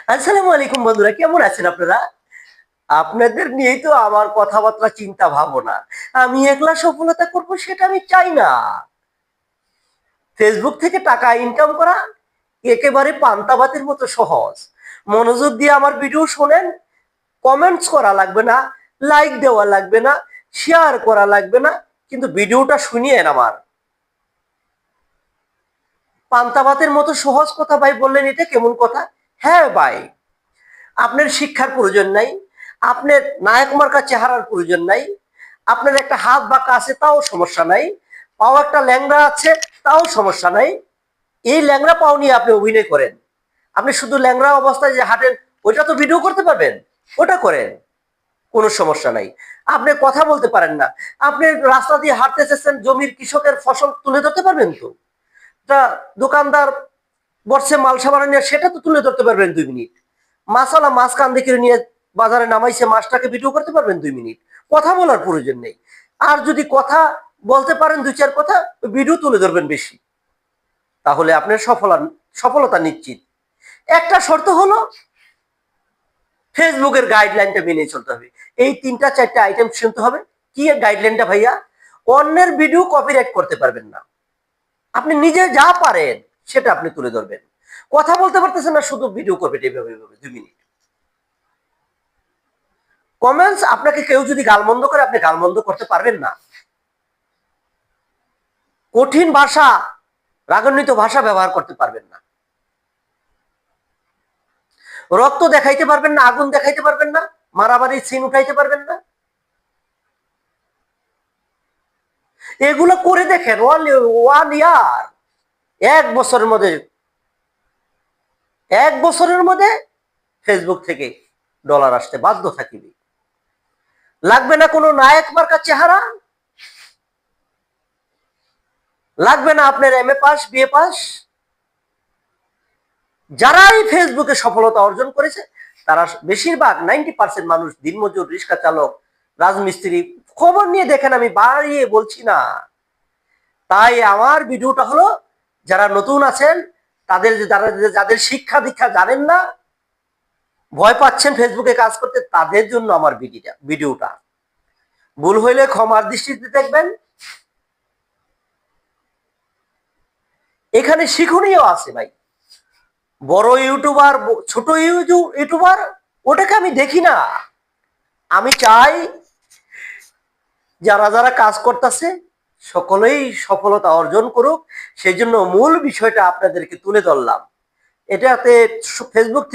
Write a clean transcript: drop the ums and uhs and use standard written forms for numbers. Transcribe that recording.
আসসালামু আলাইকুম বন্ধুরা, কেমন আছেন আপনারা? আপনাদের নিয়েই তো আমার কথাবার্তা, চিন্তা ভাবনা। আমি একলা সফলতা করব সেটা আমি চাই না। ফেসবুক থেকে টাকা ইনকাম করা একেবারে পান্তা ভাতের মতো সহজ। মনোযোগ দিয়ে আমার ভিডিও শোনেন, কমেন্টস করা লাগবে না, লাইক দেওয়া লাগবে না, শেয়ার করা লাগবে না, কিন্তু ভিডিওটা শুনিয়েন আমার। পান্তা ভাতের মতো সহজ কথা ভাই বললেন, এটা কেমন কথা? হ্যাঁ ভাই, আপনার শিক্ষার প্রয়োজন নাই, আপনার নায়ক মার্কা চেহারার প্রয়োজন নাই, আপনার একটা হাত বাঁকা আছে তাও সমস্যা নাই, পাও একটা ল্যাংড়া আছে তাও সমস্যা নাই। এই ল্যাংড়া পাও নিয়ে আপনি অভিনয় করেন, আপনি শুধু ল্যাংড়া অবস্থায় যে হাঁটেন ওইটা তো ভিডিও করতে পারবেন, ওটা করেন, কোনো সমস্যা নাই। আপনি কথা বলতে পারেন না, আপনি রাস্তা দিয়ে হাঁটতে চেয়েছেন, জমির কৃষকের ফসল তুলে ধরতে পারবেন তো? তা দোকানদার বসছে মাল সামানা নিয়ে, সেটা তো তুলে ধরতে পারবেন 2 মিনিট। মাছওয়ালা মাছ কান্দে করে নিয়ে বাজারে নামাইছে, মাছটাকে ভিডিও করতে পারবেন 2 মিনিট। কথা বলার প্রয়োজন নেই। আর যদি কথা বলতে পারেন 2-4 কথা, ভিডিও তুলে ধরবেন বেশি, তাহলে আপনার সফলতা নিশ্চিত। একটা শর্ত হলো ফেসবুকের গাইডলাইনটা মেনে চলতে হবে। এই 3-4টা আইটেম শুনতে হবে। কি গাইডলাইনটা ভাইয়া? অন্যের ভিডিও কপিরাইট করতে পারবেন না, আপনি নিজে যা পারেন সেটা আপনি তুলে ধরবেন। কথা বলতে পারতেছেন না, শুধু ভিডিও করবেন এইভাবে 2 মিনিট। কমেন্টস, আপনাকে কেউ যদি গালমন্দ করে আপনি গালমন্দ করতে পারবেন না। কঠিন ভাষা, রাগান্বিত ভাষা ব্যবহার করতে পারবেন না। রক্ত দেখাইতে পারবেন না, আগুন দেখাইতে পারবেন না, মারামারি সিন উঠাইতে পারবেন না। এগুলো করে দেখেন, 1 ইয়ার, 1 বছরের মধ্যে ফেসবুক থেকে ডলার আসতে বাধ্য থাকিবে। লাগবে না কোনো নায়ক মার্কা চেহারা, লাগবে না আপনার MA পাস, BA পাস। যারাই ফেসবুকে সফলতা অর্জন করেছে তারা বেশিরভাগ 90% মানুষ দিনমজুর, রিক্সা চালক, রাজমিস্ত্রি। খবর নিয়ে দেখেন, আমি বাড়িয়ে বলছি না। তাই আমার ভিডিওটা হলো, যারা নতুন আছেন, যাদের শিক্ষা দীক্ষা জানেন না, ভয় পাচ্ছেন ফেসবুকে কাজ করতে, তাদের জন্য আমার ভিডিওটা। ভুল হইলে ক্ষমার দৃষ্টিতে দেখবেন। এখানে শিক্ষণীয় আছে ভাই। বড় ইউটিউবার, ছোট ইউটিউবার, ওটাকে আমি দেখি না। আমি চাই যারা যারা কাজ করতেছে সকলেই সফলতা অর্জন করুক। সেই জন্য মূল বিষয়টা আপনাদেরকে তুলে ধরলাম। এটাতে ফেসবুক থেকে